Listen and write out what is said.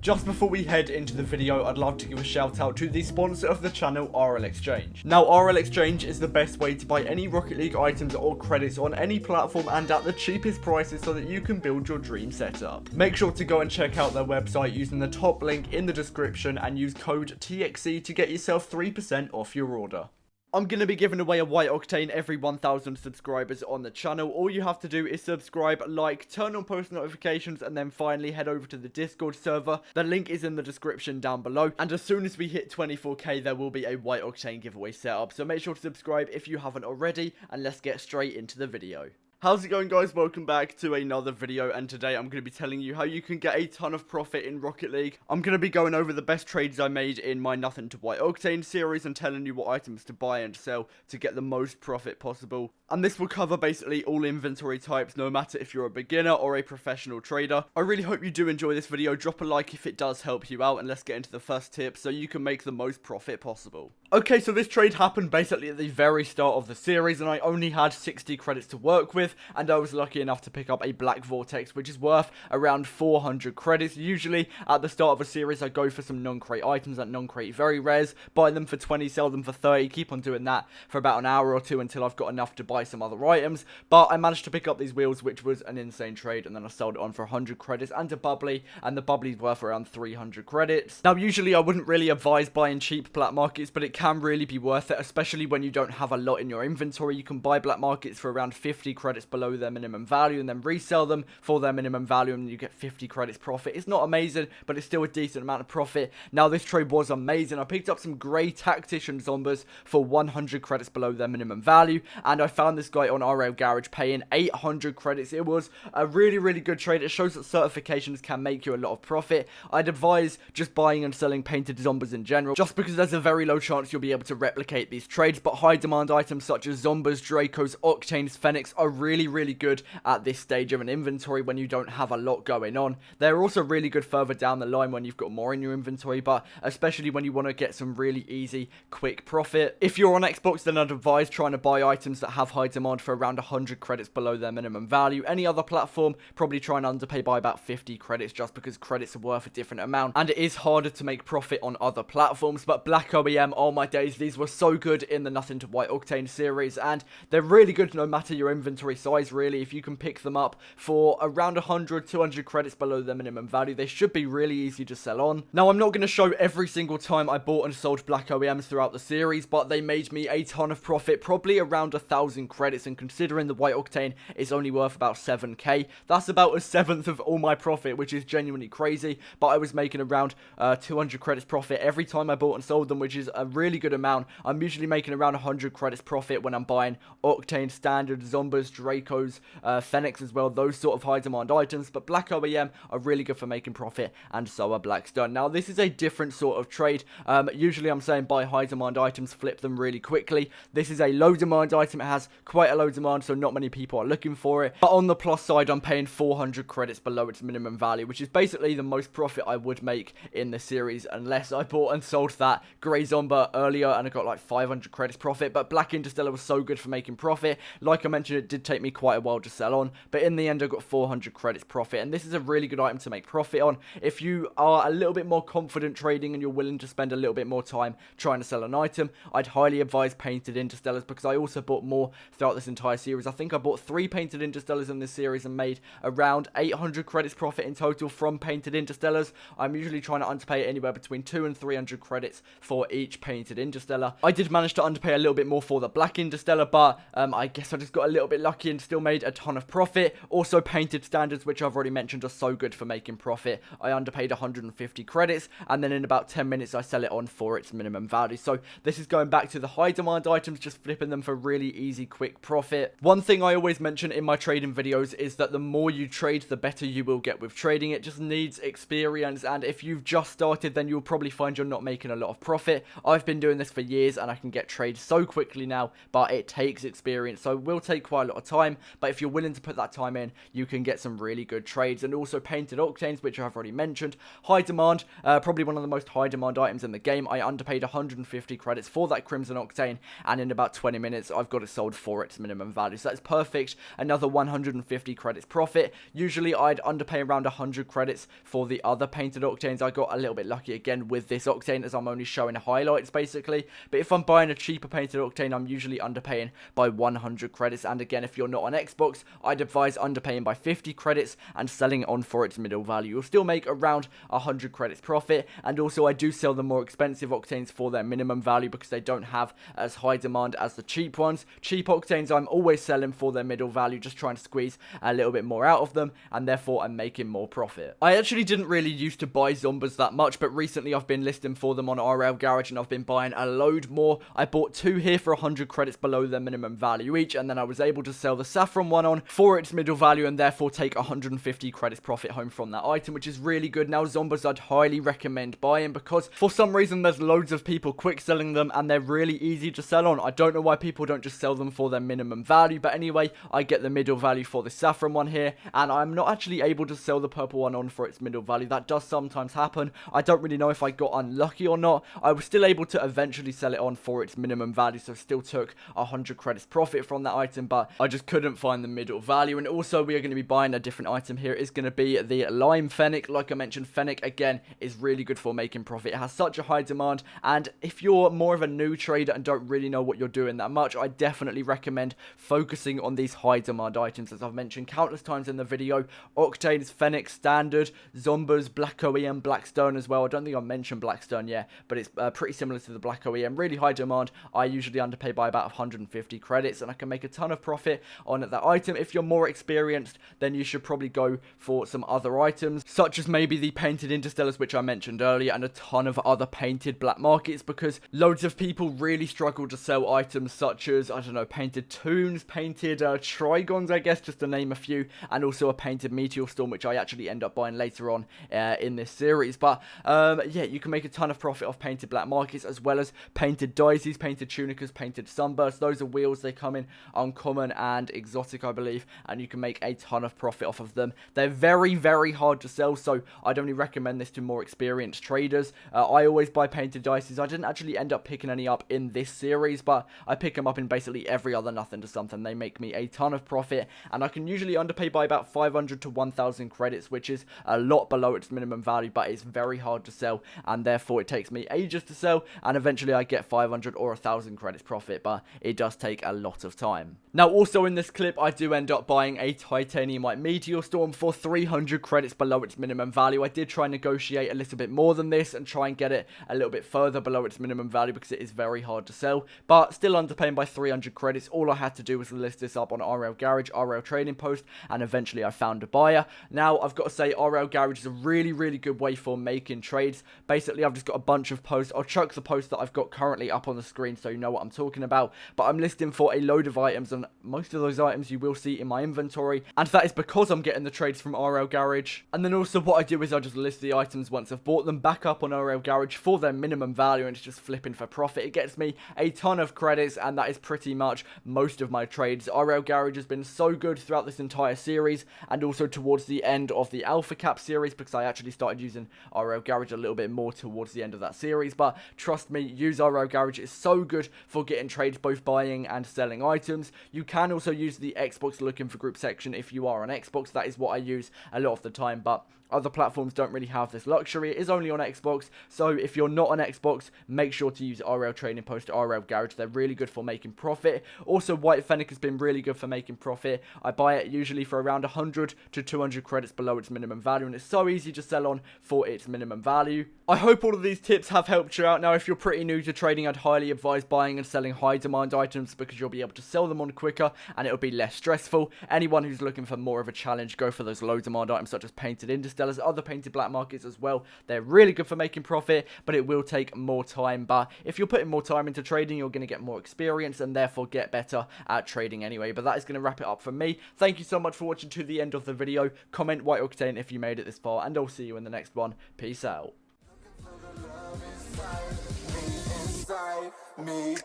Just before we head into the video, I'd love to give a shout out to the sponsor of the channel, RL Exchange. Now, RL Exchange is the best way to buy any Rocket League items or credits on any platform and at the cheapest prices so that you can build your dream setup. Make sure to go and check out their website using the top link in the description and use code TXE to get yourself 3% off your order. I'm going to be giving away a White Octane every 1,000 subscribers on the channel. All you have to do is subscribe, like, turn on post notifications, and then finally head over to the Discord server. The link is in the description down below. And as soon as we hit 24k, there will be a White Octane giveaway set up. So make sure to subscribe if you haven't already, and let's get straight into the video. How's it going, guys? Welcome back to another video, and today I'm going to be telling you how you can get a ton of profit in Rocket League. I'm going to be going over the best trades I made in my Nothing to White Octane series and telling you what items to buy and sell to get the most profit possible. And this will cover basically all inventory types, no matter if you're a beginner or a professional trader. I really hope you do enjoy this video. Drop a like if it does help you out, and let's get into the first tip so you can make the most profit possible. Okay, so this trade happened basically at the very start of the series, and I only had 60 credits to work with, and I was lucky enough to pick up a Black Vortex, which is worth around 400 credits. Usually, at the start of a series, I go for some non-crate items at non-crate very rares, buy them for 20, sell them for 30, keep on doing that for about an hour or two until I've got enough to buy some other items. But I managed to pick up these wheels, which was an insane trade, and then I sold it on for 100 credits and a bubbly, and the bubbly's worth around 300 credits. Now, usually I wouldn't really advise buying cheap black markets, but it can really be worth it, especially when you don't have a lot in your inventory. You can buy black markets for around 50 credits below their minimum value and then resell them for their minimum value, and you get 50 credits profit. It's not amazing, but it's still a decent amount of profit. Now, this trade was amazing. I picked up some grey tactician zombies for 100 credits below their minimum value, and I found this guy on RL Garage paying 800 credits. It was a really good trade. It shows that certifications can make you a lot of profit. I'd advise just buying and selling painted zombies in general, just because there's a very low chance you'll be able to replicate these trades, but high demand items such as zombies, Dracos, Octanes, Fenix are really good at this stage of an inventory when you don't have a lot going on. They're also really good further down the line when you've got more in your inventory, but especially when you want to get some really easy, quick profit. If you're on Xbox, then I'd advise trying to buy items that have high demand for around 100 credits below their minimum value. Any other platform, probably try and underpay by about 50 credits just because credits are worth a different amount, and it is harder to make profit on other platforms. But Black OEM, oh my days, these were so good in the Nothing to White Octane series, and they're really good no matter your inventory size, really. If you can pick them up for around 100, 200 credits below their minimum value, they should be really easy to sell on. Now, I'm not going to show every single time I bought and sold Black OEMs throughout the series, but they made me a ton of profit, probably around 1,000 credits, and considering the White Octane is only worth about 7k, that's about a seventh of all my profit, which is genuinely crazy. But I was making around 200 credits profit every time I bought and sold them, which is a really good amount. I'm usually making around 100 credits profit when I'm buying Octane, Standard, Zombies, Dracos, Fenix as well, those sort of high demand items. But Black OEM are really good for making profit, and so are Blackstone. Now, this is a different sort of trade. Usually I'm saying buy high demand items, flip them really quickly. This is a low demand item. It has quite a low demand, so not many people are looking for it. But on the plus side, I'm paying 400 credits below its minimum value, which is basically the most profit I would make in the series, unless I bought and sold that Grey Zombie earlier and I got like 500 credits profit. But Black Interstellar was so good for making profit. Like I mentioned, it did take me quite a while to sell on, but in the end I got 400 credits profit, and this is a really good item to make profit on if you are a little bit more confident trading and you're willing to spend a little bit more time trying to sell an item. I'd highly advise Painted Interstellars, because I also bought more throughout this entire series. I think I bought 3 Painted Interstellars in this series and made around 800 credits profit in total from Painted Interstellars. I'm usually trying to underpay anywhere between 200 and 300 credits for each Painted Interstellar. I did manage to underpay a little bit more for the Black Interstellar, but I guess I just got a little bit lucky and still made a ton of profit. Also, Painted Standards, which I've already mentioned, are so good for making profit. I underpaid 150 credits, and then in about 10 minutes I sell it on for its minimum value. So this is going back to the high demand items, just flipping them for really easy, quick profit. One thing I always mention in my trading videos is that the more you trade, the better you will get with trading. It just needs experience, and if you've just started, then you'll probably find you're not making a lot of profit. I've been doing this for years, and I can get trades so quickly now, but it takes experience, so it will take quite a lot of time, but if you're willing to put that time in, you can get some really good trades. And also painted octanes, which I've already mentioned, high demand, probably one of the most high demand items in the game. I underpaid 150 credits for that crimson octane, and in about 20 minutes I've got it sold for its minimum value, so that's perfect. Another 150 credits profit. Usually I'd underpay around 100 credits for the other painted octanes. I got a little bit lucky again with this octane, as I'm only showing highlights basically, but if I'm buying a cheaper painted octane, I'm usually underpaying by 100 credits. And again, if you're not on Xbox, I'd advise underpaying by 50 credits and selling it on for its middle value. You'll still make around 100 credits profit, and also I do sell the more expensive octanes for their minimum value because they don't have as high demand as the cheap ones. Cheap octanes I'm always selling for their middle value, just trying to squeeze a little bit more out of them, and therefore I'm making more profit. I actually didn't really used to buy Zombas that much, but recently I've been listing for them on RL Garage and I've been buying a load more. I bought 2 here for 100 credits below their minimum value each, and then I was able to sell the saffron one on for its middle value and therefore take 150 credits profit home from that item, which is really good. Now Zombas I'd highly recommend buying because for some reason there's loads of people quick selling them and they're really easy to sell on. I don't know why people don't just sell them for their minimum value, but anyway, I get the middle value for the saffron one here, and I'm not actually able to sell the purple one on for its middle value. That does sometimes happen. I don't really know if I got unlucky or not. I was still able to eventually sell it on for its minimum value, so still took 100 credits profit from that item, but I just couldn't find the middle value. And also we are going to be buying a different item here. It's going to be the lime fennec. Like I mentioned, fennec again is really good for making profit. It has such a high demand, and if you're more of a new trader and don't really know what you're doing that much, I definitely recommend focusing on these high demand items. As I've mentioned countless times in the video, octanes, fennec, standard, Zombas, black OEM, blackstone as well. I don't think I mentioned blackstone yet, but it's pretty similar to the black OEM. Really high demand. I usually underpay by about 150 credits, and I can make a ton of profit on that item. If you're more experienced, then you should probably go for some other items, such as maybe the painted interstellars, which I mentioned earlier, and a ton of other painted black markets, because loads of people really struggle to sell items such as, I don't know, painted toons, painted trigons, I guess, just to name a few, and also a painted meteor storm, which I actually end up buying later on in this series. But yeah, you can make a ton of profit off painted black markets, as well as painted daisies, painted tunicas, painted sunbursts. Those are wheels. They come in uncommon and exotic, I believe, and you can make a ton of profit off of them. They're very, very hard to sell, so I'd only recommend this to more experienced traders. I always buy painted daisies. I didn't actually end up picking any up in this series, but I pick them up in basically every other nothing to something. They make me a ton of profit, and I can usually underpay by about 500 to 1,000 credits, which is a lot below its minimum value, but it's very hard to sell, and therefore it takes me ages to sell, and eventually I get 500 or 1,000 credits profit, but it does take a lot of time. Now, also in this clip, I do end up buying a titaniumite meteor storm for 300 credits below its minimum value. I did try and negotiate a little bit more than this and try and get it a little bit further below its minimum value because it is very hard to sell, but still underpaying by 300 credits. All I had to do was list this up on RL Garage, RL Trading Post, and eventually I found a buyer. Now, I've got to say, RL Garage is a really, really good way for making trades. Basically, I've just got a bunch of posts. I'll chuck the post that I've got currently up on the screen so you know what I'm talking about, but I'm listing for a load of items, and most of those items you will see in my inventory, and that is because I'm getting the trades from RL Garage. And then also what I do is I just list the items once I've bought them back up on RL Garage for their minimum value, and it's just flipping for profit. It gets me a ton of credits, and that is pretty much most of my trades. RL Garage has been so good throughout this entire series, and also towards the end of the Alpha Cap series, because I actually started using RL Garage a little bit more towards the end of that series. But trust me, use RL Garage. It's so good for getting trades, both buying and selling items. You can also use the Xbox looking for group section if you are on Xbox. That is what I use a lot of the time, but other platforms don't really have this luxury. It is only on Xbox, so if you're not on Xbox, make sure to use RL Trading Post, RL Garage. They're really good for making profit. Also, White Fennec has been really good for making profit. I buy it usually for around 100 to 200 credits below its minimum value, and it's so easy to sell on for its minimum value. I hope all of these tips have helped you out. Now, if you're pretty new to trading, I'd highly advise buying and selling high demand items because you'll be able to sell them on quicker and it'll be less stressful. Anyone who's looking for more of a challenge, go for those low demand items such as painted interstellars, other painted black markets as well. They're really good for making profit, but it will take more time. But if you're putting more time into trading, you're going to get more experience and therefore get better at trading anyway. But that is going to wrap it up from me. Thank you so much for watching to the end of the video. Comment White Octane if you made it this far, and I'll see you in the next one. Peace out. Me.